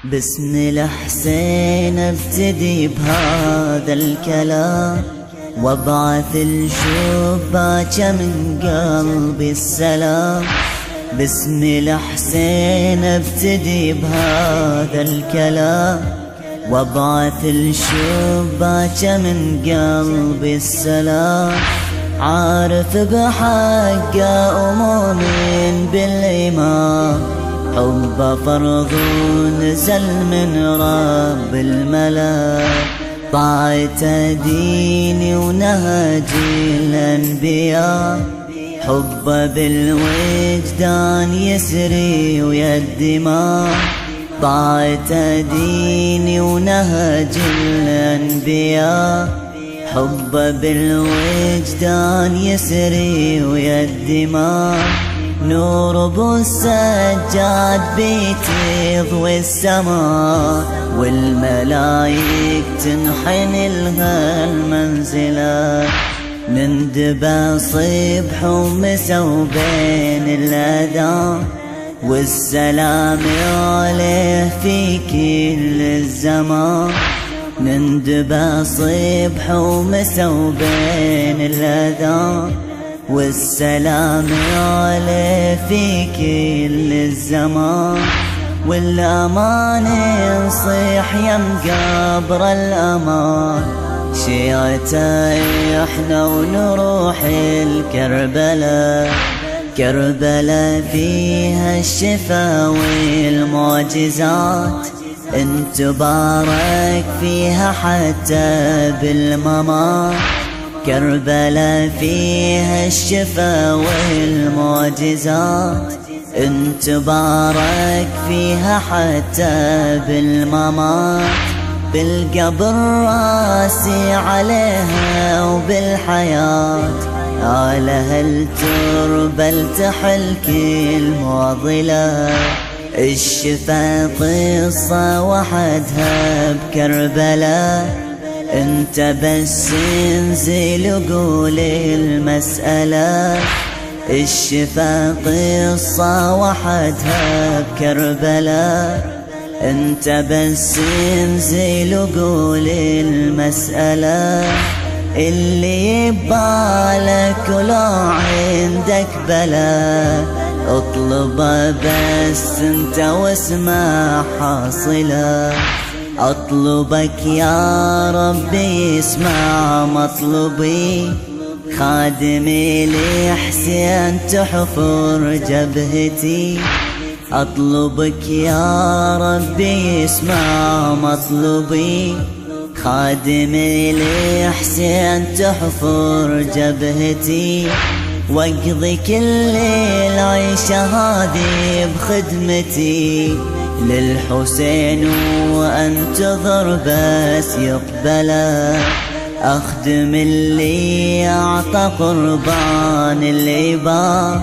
باسم الحسين ابتدي بهذا الكلام، وابعث الشباك من قلبي السلام. باسم الحسين ابتدي بهذا الكلام، وابعث الشباك من قلبي السلام. عارف بحقه ومؤمن بالإيمان، حب فرض نزل من رب الملاك. طاعته ديني ونهج الأنبياء، حبه بالوجدان يسري ويا الدماء. طاعته ديني ونهج الأنبياء، حبه بالوجدان يسري ويا الدماء. نور ابو السجاد بتضوي السماء، والملايك تنحن لها المنزلات. من دبا صبح ومسا وبين الأذان، والسلام عليه في كل الزمان. من دبا صبح ومسا وبين الأذان، والسلام عليه في كل الزمان. والأمان نصيح يم قبر الأمان، شيعته احنا ونروح الكربلاء. كربلاء فيها الشفا والمعجزات، انت بارك فيها حتى بالممات. كربلاء فيها الشفا والمعجزات، انت بارك فيها حتى بالممات. بالقبر راسي عليها وبالحياة، على التربة التحل كل معضلة. الشفا قصة وحدها بكربلاء، انت بس انزل وقول المسألة. الشفا قصة وحدها بكربلاء، انت بس انزل وقول المسألة. اللي يبالك ولا عندك بلا، اطلبه بس انت واسمع حاصله. اطلبك يا ربي اسمع مطلبي، خادمي لحسين تحفر جبهتي. اطلبك يا ربي اسمع مطلبي، خادمي لحسين تحفر جبهتي. واقضي كل العيشة هذه بخدمتي للحسين، وانتظر بس يقبله. اخدم اللي اعطى قربان العباد،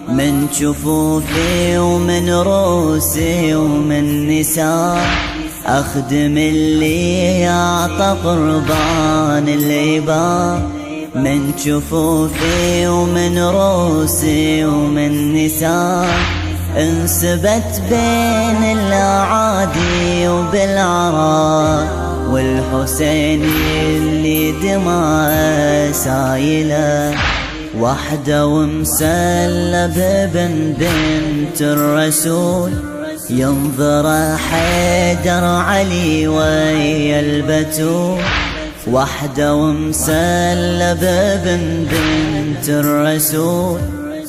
من شفوفي ومن روسي ومن نساء. اخدم اللي اعطى قربان العباد، من شفوفي ومن روسي ومن نساء. انسبت بين الاعادي وبالعراء، والحسين اللي دماء سايله. وحده ومسلب بن بنت الرسول، ينظر حيدر علي ويا البتول. وحده ومسلب بن بنت الرسول،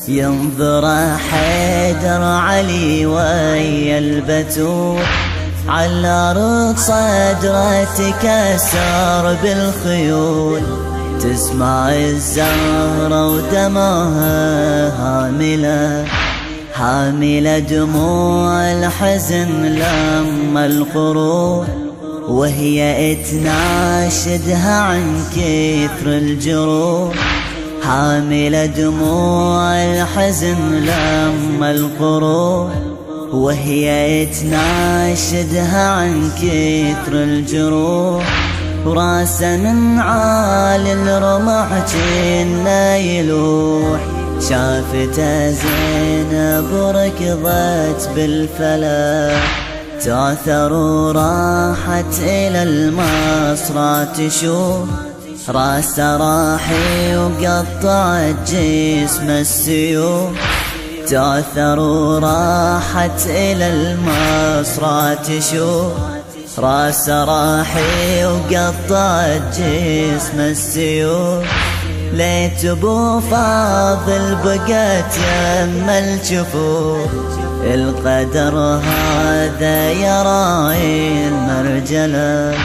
ينظر حيدر علي ويا البتول. على رق صدره تكسر بالخيول، تسمع الزهرة ودماها هاملة. حاملة دموع الحزن لما القرون، وهي تناشدها عن كثر الجروح. حاملة دموع الحزن لما القرون، وهي تناشدها عن كثر الجروح. وراسه من عالي الرمح جنة يلوح، شافته زينب ركضت بالفلاح. تعثر وراحت إلى المصرع تشوف راس راحي وقطعت جسم السيوف. تعثر وراحت إلى المصرع تشوف راس راحي وقطعت جسم السيوف. ليت ابو فاضل بقت يم الجفوف، القدر هذا يراعي المرجله.